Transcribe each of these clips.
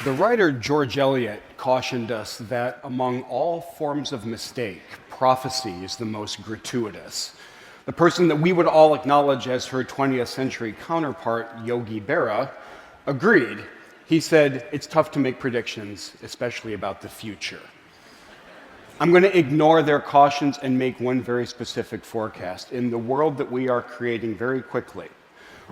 The writer George Eliot cautioned us that among all forms of mistake, prophecy is the most gratuitous. The person that we would all acknowledge as her 20th century counterpart, Yogi Berra, agreed. He said, "It's tough to make predictions, especially about the future." I'm going to ignore their cautions and make one very specific forecast. In the world that we are creating very quickly,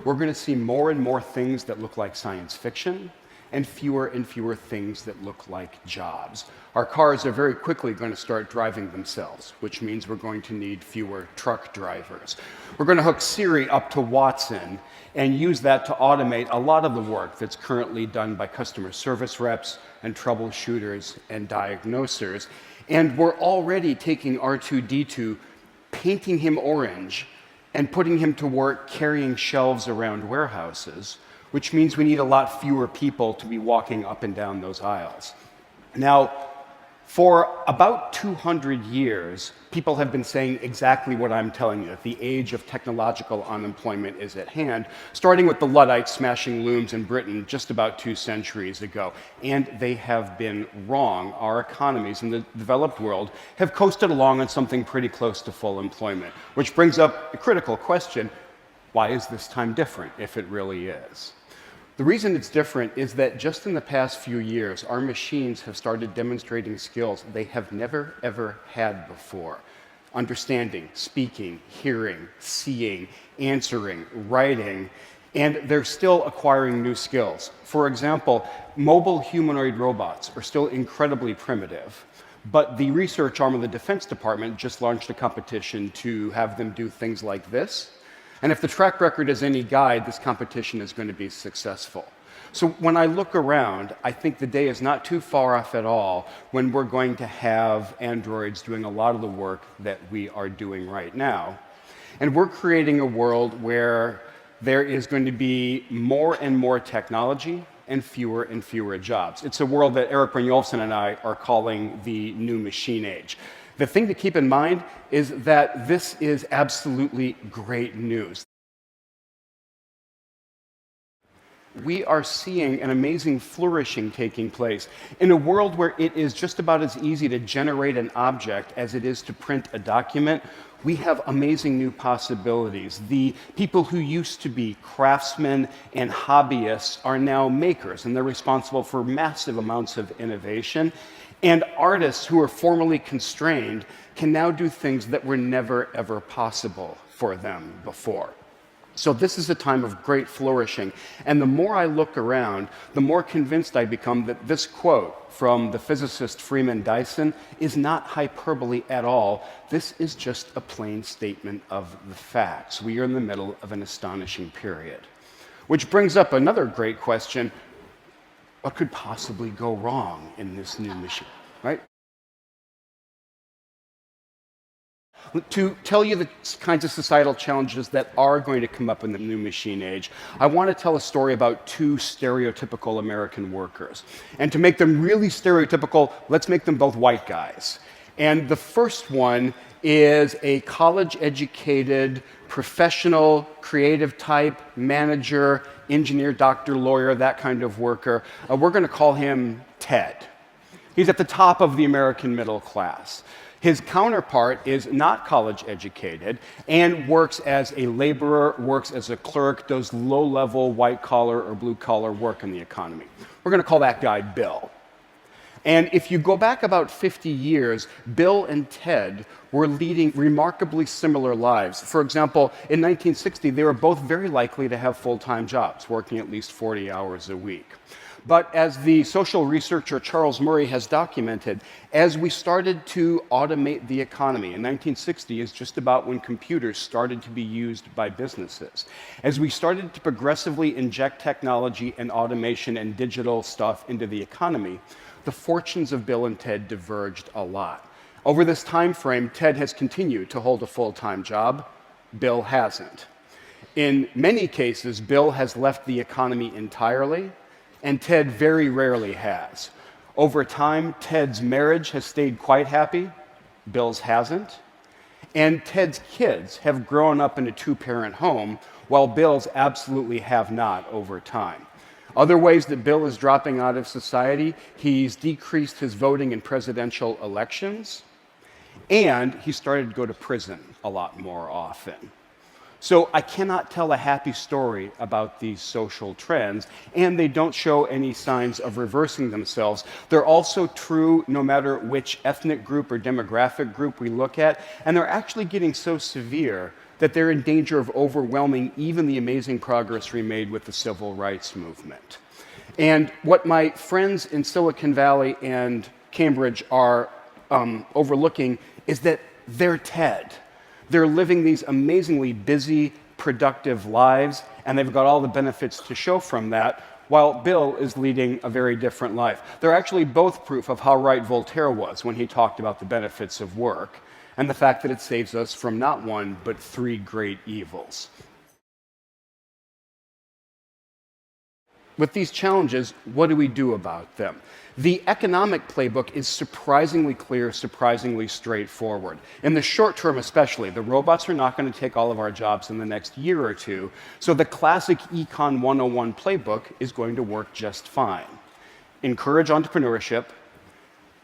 we're going to see more and more things that look like science fiction and fewer things that look like jobs. Our cars are very quickly going to start driving themselves, which means we're going to need fewer truck drivers. We're going to hook Siri up to Watson and use that to automate a lot of the work that's currently done by customer service reps and troubleshooters and diagnosers. And we're already taking R2-D2, painting him orange, and putting him to work carrying shelves around warehouses, which means we need a lot fewer people to be walking up and down those aisles. Now, for about 200 years, people have been saying exactly what I'm telling you, that the age of technological unemployment is at hand, starting with the Luddites smashing looms in Britain just about 2 centuries ago. And they have been wrong. Our economies in the developed world have coasted along on something pretty close to full employment, which brings up a critical question: why is this time different, if it really is? The reason it's different is that just in the past few years, our machines have started demonstrating skills they have never, ever had before. Understanding, speaking, hearing, seeing, answering, writing, and they're still acquiring new skills. For example, mobile humanoid robots are still incredibly primitive, but the research arm of the Defense Department just launched a competition to have them do things like this. And if the track record is any guide, this competition is going to be successful. So when I look around, I think the day is not too far off at all when we're going to have androids doing a lot of the work that we are doing right now. And we're creating a world where there is going to be more and more technology and fewer jobs. It's a world that Erik Brynjolfsson and I are calling the new machine age. The thing to keep in mind is that this is absolutely great news. We are seeing an amazing flourishing taking place in a world where it is just about as easy to generate an object as it is to print a document. We have amazing new possibilities. The people who used to be craftsmen and hobbyists are now makers, and they're responsible for massive amounts of innovation. And artists who were formerly constrained can now do things that were never, ever possible for them before. So this is a time of great flourishing. And the more I look around, the more convinced I become that this quote from the physicist Freeman Dyson is not hyperbole at all. This is just a plain statement of the facts. We are in the middle of an astonishing period. Which brings up another great question: what could possibly go wrong in this new machine, right? To tell you the kinds of societal challenges that are going to come up in the new machine age, I want to tell a story about 2 stereotypical American workers. And to make them really stereotypical, let's make them both white guys. And the first one is a college-educated, professional, creative type, manager, engineer, doctor, lawyer, that kind of worker. We're going to call him Ted. He's at the top of the American middle class. His counterpart is not college educated and works as a laborer, works as a clerk, does low-level white-collar or blue-collar work in the economy. We're going to call that guy Bill. And if you go back about 50 years, Bill and Ted were leading remarkably similar lives. For example, in 1960, they were both very likely to have full-time jobs, working at least 40 hours a week. But as the social researcher Charles Murray has documented, as we started to automate the economy, in 1960 is just about when computers started to be used by businesses. As we started to progressively inject technology and automation and digital stuff into the economy, the fortunes of Bill and Ted diverged a lot. Over this time frame, Ted has continued to hold a full-time job. Bill hasn't. In many cases, Bill has left the economy entirely, and Ted very rarely has. Over time, Ted's marriage has stayed quite happy, Bill's hasn't. And Ted's kids have grown up in a 2-parent home, while Bill's absolutely have not over time. Other ways that Bill is dropping out of society, he's decreased his voting in presidential elections, and he started to go to prison a lot more often. So I cannot tell a happy story about these social trends, and they don't show any signs of reversing themselves. They're also true no matter which ethnic group or demographic group we look at, and they're actually getting so severe that they're in danger of overwhelming even the amazing progress we made with the civil rights movement. And what my friends in Silicon Valley and Cambridge are overlooking is that they're TED. They're living these amazingly busy, productive lives, and they've got all the benefits to show from that, while Bill is leading a very different life. They're actually both proof of how right Voltaire was when he talked about the benefits of work, and the fact that it saves us from not one, but three great evils. With these challenges, what do we do about them? The economic playbook is surprisingly clear, surprisingly straightforward. In the short term especially, the robots are not going to take all of our jobs in the next year or two, so the classic Econ 101 playbook is going to work just fine. Encourage entrepreneurship,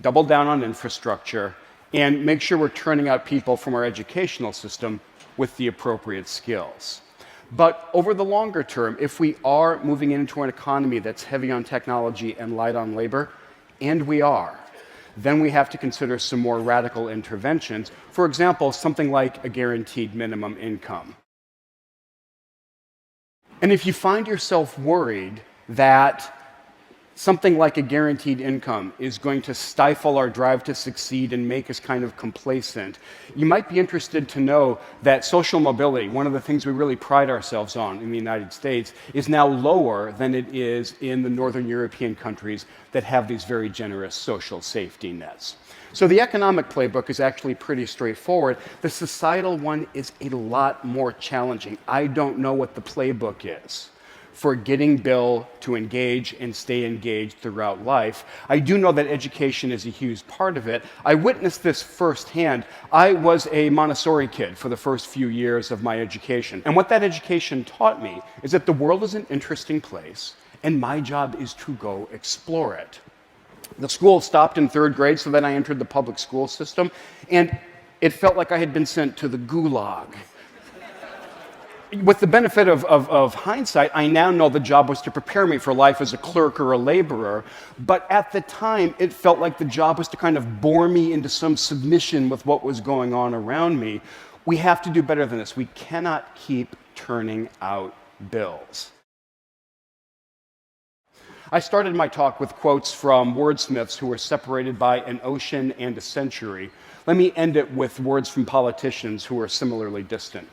double down on infrastructure, and make sure we're turning out people from our educational system with the appropriate skills. But over the longer term, if we are moving into an economy that's heavy on technology and light on labor, and we are, then we have to consider some more radical interventions. For example, something like a guaranteed minimum income. And if you find yourself worried that something like a guaranteed income is going to stifle our drive to succeed and make us kind of complacent, you might be interested to know that social mobility, one of the things we really pride ourselves on in the United States, is now lower than it is in the Northern European countries that have these very generous social safety nets. So the economic playbook is actually pretty straightforward. The societal one is a lot more challenging. I don't know what the playbook is for getting Bill to engage and stay engaged throughout life. I do know that education is a huge part of it. I witnessed this firsthand. I was a Montessori kid for the first few years of my education. And what that education taught me is that the world is an interesting place, and my job is to go explore it. The school stopped in third grade, so then I entered the public school system, and it felt like I had been sent to the gulag. With the benefit of hindsight, I now know the job was to prepare me for life as a clerk or a laborer, but at the time, it felt like the job was to kind of bore me into some submission with what was going on around me. We have to do better than this. We cannot keep turning out bills. I started my talk with quotes from wordsmiths who were separated by an ocean and a century. Let me end it with words from politicians who are similarly distant.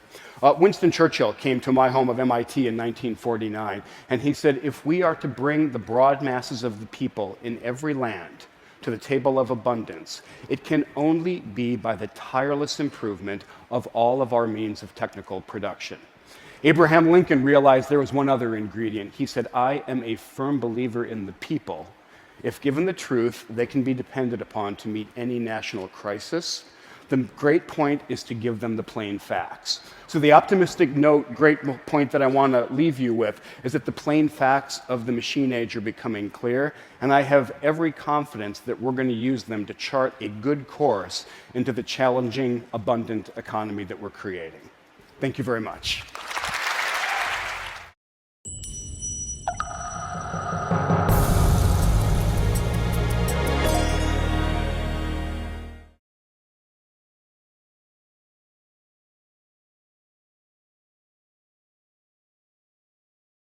Winston Churchill came to my home of MIT in 1949, and he said, if we are to bring the broad masses of the people in every land to the table of abundance, it can only be by the tireless improvement of all of our means of technical production. Abraham Lincoln realized there was one other ingredient. He said, I am a firm believer in the people. If given the truth, they can be depended upon to meet any national crisis. The great point is to give them the plain facts. So the optimistic note, great point that I want to leave you with is that the plain facts of the machine age are becoming clear, and I have every confidence that we're going to use them to chart a good course into the challenging, abundant economy that we're creating. Thank you very much.